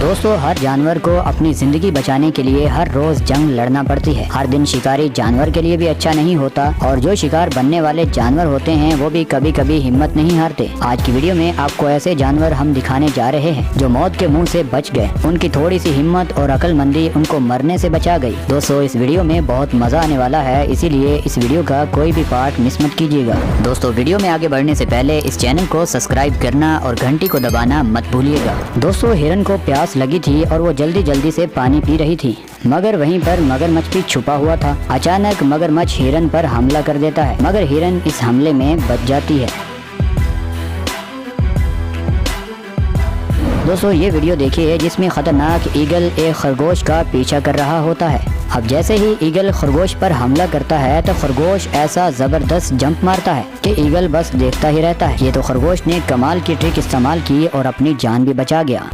दोस्तों, हर जानवर को अपनी जिंदगी बचाने के लिए हर रोज जंग लड़ना पड़ती है। हर दिन शिकारी जानवर के लिए भी अच्छा नहीं होता और जो शिकार बनने वाले जानवर होते हैं वो भी कभी कभी हिम्मत नहीं हारते। आज की वीडियो में आपको ऐसे जानवर हम दिखाने जा रहे हैं जो मौत के मुंह से बच गए। उनकी थोड़ी सी हिम्मत और अक्लमंदी उनको मरने से बचा गई। दोस्तों, इस वीडियो में बहुत मजा आने वाला है, इसीलिए इस वीडियो का कोई भी पार्ट मिस मत कीजिएगा। दोस्तों, वीडियो में आगे बढ़ने से पहले इस चैनल को सब्सक्राइब करना और घंटी को दबाना मत भूलिएगा। दोस्तों, हिरन को प्यास लगी थी और वो जल्दी जल्दी से पानी पी रही थी, मगर वहीं पर मगरमच्छ भी छुपा हुआ था। अचानक मगरमच्छ हिरन पर हमला कर देता है, मगर हिरन इस हमले में बच जाती है। दोस्तों, ये वीडियो देखिए जिसमें खतरनाक ईगल एक खरगोश का पीछा कर रहा होता है। अब जैसे ही ईगल खरगोश पर हमला करता है तो खरगोश ऐसा जबरदस्त जंप मारता है कि ईगल बस देखता ही रहता है। ये तो खरगोश ने कमाल की ट्रिक इस्तेमाल की और अपनी जान भी बचा गया।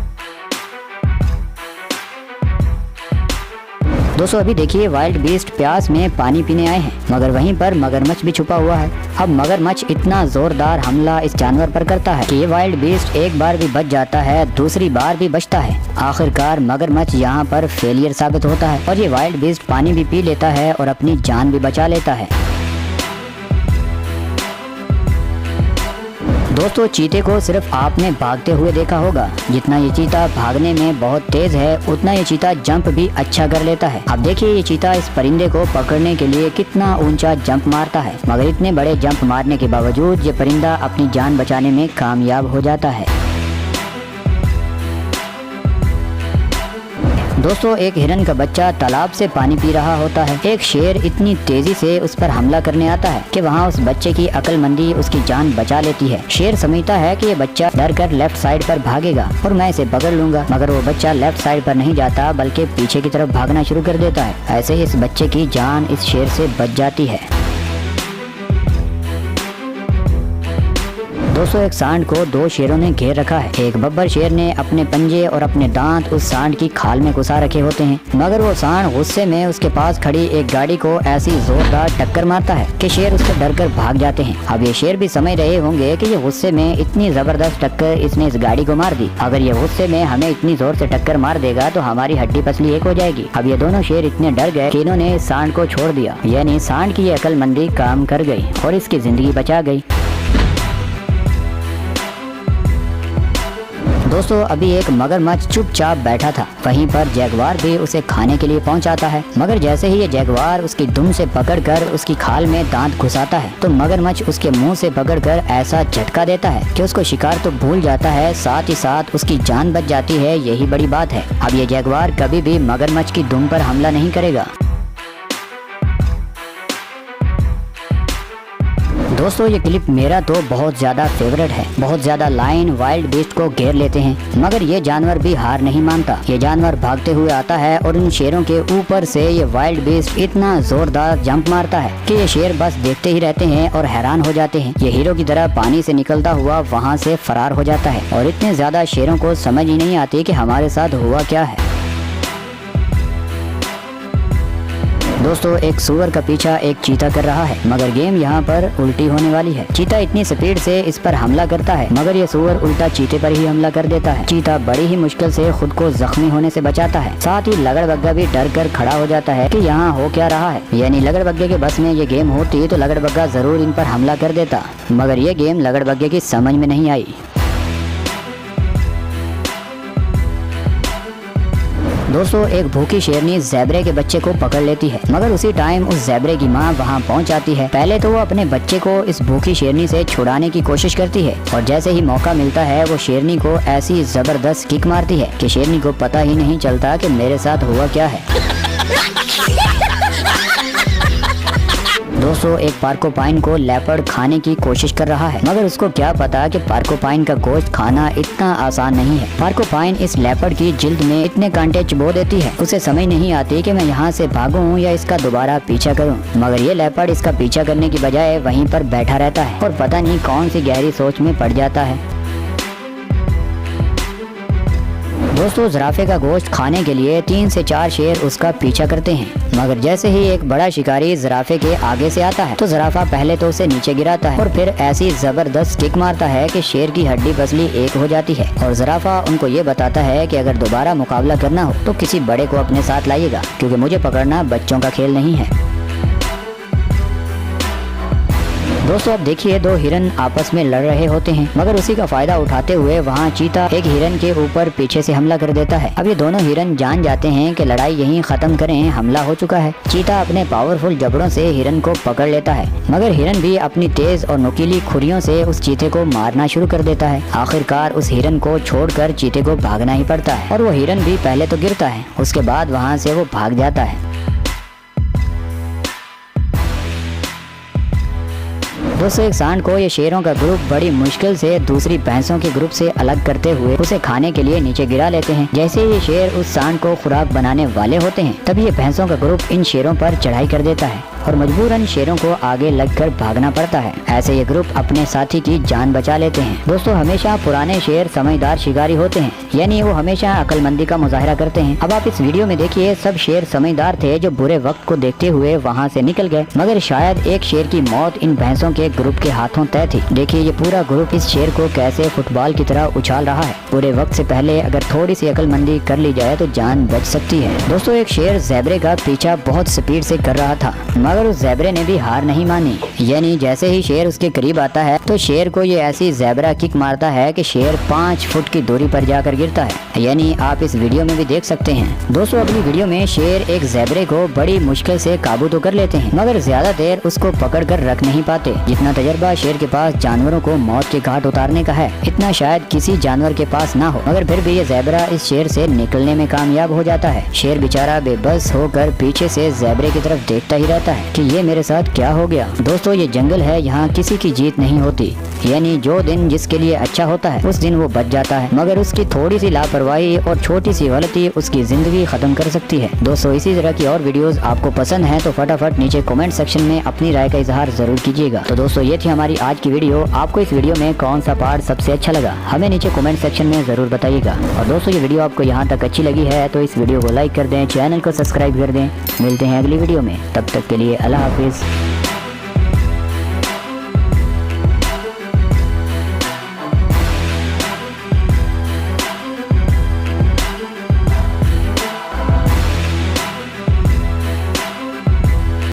दोस्तों, अभी देखिए वाइल्ड बीस्ट प्यास में पानी पीने आए हैं, मगर वहीं पर मगरमच्छ भी छुपा हुआ है। अब मगरमच्छ इतना जोरदार हमला इस जानवर पर करता है कि ये वाइल्ड बीस्ट एक बार भी बच जाता है, दूसरी बार भी बचता है। आखिरकार मगरमच्छ यहाँ पर फेलियर साबित होता है और ये वाइल्ड बीस्ट पानी भी पी लेता है और अपनी जान भी बचा लेता है। दोस्तों, चीते को सिर्फ आपने भागते हुए देखा होगा। जितना ये चीता भागने में बहुत तेज है उतना ये चीता जंप भी अच्छा कर लेता है। अब देखिए ये चीता इस परिंदे को पकड़ने के लिए कितना ऊंचा जंप मारता है, मगर इतने बड़े जंप मारने के बावजूद ये परिंदा अपनी जान बचाने में कामयाब हो जाता है। दोस्तों, एक हिरन का बच्चा तालाब से पानी पी रहा होता है। एक शेर इतनी तेजी से उस पर हमला करने आता है कि वहाँ उस बच्चे की अक्लमंदी उसकी जान बचा लेती है। शेर समझता है कि ये बच्चा डर कर लेफ्ट साइड पर भागेगा और मैं इसे पकड़ लूंगा, मगर वो बच्चा लेफ्ट साइड पर नहीं जाता बल्कि पीछे की तरफ भागना शुरू कर देता है। ऐसे ही इस बच्चे की जान इस शेर से बच जाती है। दोस्तों, एक सांड को दो शेरों ने घेर रखा है। एक बब्बर शेर ने अपने पंजे और अपने दांत उस सांड की खाल में घुसा रखे होते हैं, मगर वो सांड गुस्से में उसके पास खड़ी एक गाड़ी को ऐसी जोरदार टक्कर मारता है कि शेर उससे डरकर भाग जाते हैं। अब ये शेर भी समझ रहे होंगे कि ये गुस्से में इतनी जबरदस्त टक्कर इसने इस गाड़ी को मार दी। अगर ये गुस्से में हमें इतनी जोर से टक्कर मार देगा तो हमारी हड्डी पसली एक हो जाएगी। अब ये दोनों शेर इतने डर गए कि इन्होंने सांड को छोड़ दिया, यानी सांड की ये अक्लमंदी काम कर गई और इसकी जिंदगी बचा गई। दोस्तों, अभी एक मगरमच्छ चुपचाप बैठा था, वहीं पर जैगवार भी उसे खाने के लिए पहुंच आता है, मगर जैसे ही ये जैगवार उसकी दुम से पकड़कर उसकी खाल में दांत घुसाता है तो मगरमच्छ उसके मुंह से पकड़कर ऐसा झटका देता है कि उसको शिकार तो भूल जाता है, साथ ही साथ उसकी जान बच जाती है। यही बड़ी बात है। अब ये जैगवार कभी भी मगरमच्छ की दुम पर हमला नहीं करेगा। दोस्तों, ये क्लिप मेरा तो बहुत ज्यादा फेवरेट है। बहुत ज्यादा लायन वाइल्ड बीस्ट को घेर लेते हैं, मगर ये जानवर भी हार नहीं मानता। ये जानवर भागते हुए आता है और इन शेरों के ऊपर से ये वाइल्ड बीस्ट इतना जोरदार जंप मारता है कि ये शेर बस देखते ही रहते हैं और हैरान हो जाते हैं। ये हीरो की तरह पानी से निकलता हुआ वहाँ से फरार हो जाता है और इतने ज्यादा शेरों को समझ ही नहीं आती कि हमारे साथ हुआ क्या है। दोस्तों, एक सूअर का पीछा एक चीता कर रहा है, मगर गेम यहाँ पर उल्टी होने वाली है। चीता इतनी स्पीड से इस पर हमला करता है, मगर ये सूअर उल्टा चीते पर ही हमला कर देता है। चीता बड़ी ही मुश्किल से खुद को जख्मी होने से बचाता है। साथ ही लगड़बग्गा भी डर कर खड़ा हो जाता है कि यहाँ हो क्या रहा है। यानी लगड़बग्गे के बस में ये गेम होती तो लगड़बग्गा जरूर इन पर हमला कर देता, मगर ये गेम लगड़बग्गे की समझ में नहीं आई। दोस्तों, एक भूखी शेरनी ज़ेबरे के बच्चे को पकड़ लेती है, मगर उसी टाइम उस ज़ेबरे की माँ वहाँ पहुँच जाती है। पहले तो वो अपने बच्चे को इस भूखी शेरनी से छुड़ाने की कोशिश करती है और जैसे ही मौका मिलता है वो शेरनी को ऐसी जबरदस्त किक मारती है कि शेरनी को पता ही नहीं चलता कि मेरे साथ हुआ क्या है। दोस्तों, एक पार्कोपाइन को लेपर्ड खाने की कोशिश कर रहा है, मगर उसको क्या पता कि पार्कोपाइन का गोश्त खाना इतना आसान नहीं है। पार्कोपाइन इस लेपर्ड की जिल्द में इतने कांटे चुभो देती है, उसे समझ नहीं आती कि मैं यहाँ से भागूं या इसका दोबारा पीछा करूं। मगर ये लेपर्ड इसका पीछा करने की बजाय वहीं पर बैठा रहता है और पता नहीं कौन सी गहरी सोच में पड़ जाता है। दोस्तों, ज़राफ़े का गोश्त खाने के लिए 3 से 4 शेर उसका पीछा करते हैं, मगर जैसे ही एक बड़ा शिकारी ज़राफ़े के आगे से आता है तो ज़राफ़ा पहले तो उसे नीचे गिराता है और फिर ऐसी जबरदस्त किक मारता है कि शेर की हड्डी पसली एक हो जाती है। और ज़राफ़ा उनको ये बताता है कि अगर दोबारा मुकाबला करना हो तो किसी बड़े को अपने साथ लाइएगा, क्योंकि मुझे पकड़ना बच्चों का खेल नहीं है। दोस्तों अब देखिए, दो हिरन आपस में लड़ रहे होते हैं, मगर उसी का फायदा उठाते हुए वहाँ चीता एक हिरन के ऊपर पीछे से हमला कर देता है। अब ये दोनों हिरन जान जाते हैं कि लड़ाई यहीं खत्म करें, हमला हो चुका है। चीता अपने पावरफुल जबड़ों से हिरन को पकड़ लेता है, मगर हिरन भी अपनी तेज और नुकीली खुरियों से उस चीते को मारना शुरू कर देता है। आखिरकार उस हिरन को छोड़कर चीते को भागना ही पड़ता है और वो हिरन भी पहले तो गिरता है, उसके बाद वहाँ से वो भाग जाता है। दोस्तों एक सांड को ये शेरों का ग्रुप बड़ी मुश्किल से दूसरी भैंसों के ग्रुप से अलग करते हुए उसे खाने के लिए नीचे गिरा लेते हैं। जैसे ये शेर उस सांड को खुराक बनाने वाले होते हैं, तभी ये भैंसों का ग्रुप इन शेरों पर चढ़ाई कर देता है और मजबूरन शेरों को आगे लगकर भागना पड़ता है। ऐसे ये ग्रुप अपने साथी की जान बचा लेते हैं। दोस्तों हमेशा पुराने शेर समझदार शिकारी होते हैं, यानी वो हमेशा अक्लमंदी का मुजाहरा करते हैं। अब आप इस वीडियो में देखिए, सब शेर समझदार थे जो बुरे वक्त को देखते हुए वहाँ से निकल गए, मगर शायद एक शेर की मौत इन भैंसों के ग्रुप के हाथों तय थी। देखिए ये पूरा ग्रुप इस शेर को कैसे फुटबॉल की तरह उछाल रहा है। बुरे वक्त से पहले अगर थोड़ी सी अक्लमंदी कर ली जाए तो जान बच सकती है। दोस्तों एक शेर ज़ेबरे का पीछा बहुत स्पीड से कर रहा था, मगर उस ज़ेबरे ने भी हार नहीं मानी। यानी जैसे ही शेर उसके करीब आता है तो शेर को ये ऐसी ज़ेबरा किक मारता है कि शेर 5 फुट की दूरी पर जाकर गिरता है। यानी आप इस वीडियो में भी देख सकते हैं। दोस्तों अगली वीडियो में शेर एक ज़ेबरे को बड़ी मुश्किल से काबू तो कर लेते हैं, मगर ज्यादा देर उसको पकड़ कर रख नहीं पाते। जितना तजर्बा शेर के पास जानवरों को मौत के घाट उतारने का है, इतना शायद किसी जानवर के पास ना हो, मगर फिर भी ये ज़ेबरा इस शेर से निकलने में कामयाब हो जाता है। शेर बेचारा बेबस होकर पीछे से ज़ेबरे की तरफ देखता ही रहता है कि ये मेरे साथ क्या हो गया। दोस्तों ये जंगल है, यहाँ किसी की जीत नहीं होती। यानी जो दिन जिसके लिए अच्छा होता है उस दिन वो बच जाता है, मगर उसकी थोड़ी सी लापरवाही और छोटी सी गलती उसकी जिंदगी खत्म कर सकती है। दोस्तों इसी तरह की और वीडियोस आपको पसंद हैं तो फटाफट नीचे कमेंट सेक्शन में अपनी राय का इजहार जरूर कीजिएगा। तो दोस्तों ये थी हमारी आज की वीडियो। आपको इस वीडियो में कौन सा पार्ट सबसे अच्छा लगा हमें नीचे कमेंट सेक्शन में जरूर बताइएगा। और दोस्तों ये वीडियो आपको यहाँ तक अच्छी लगी है तो इस वीडियो को लाइक कर दें, चैनल को सब्सक्राइब कर दें। मिलते हैं अगली वीडियो में, तब तक के लिए अल्लाह हाफिज।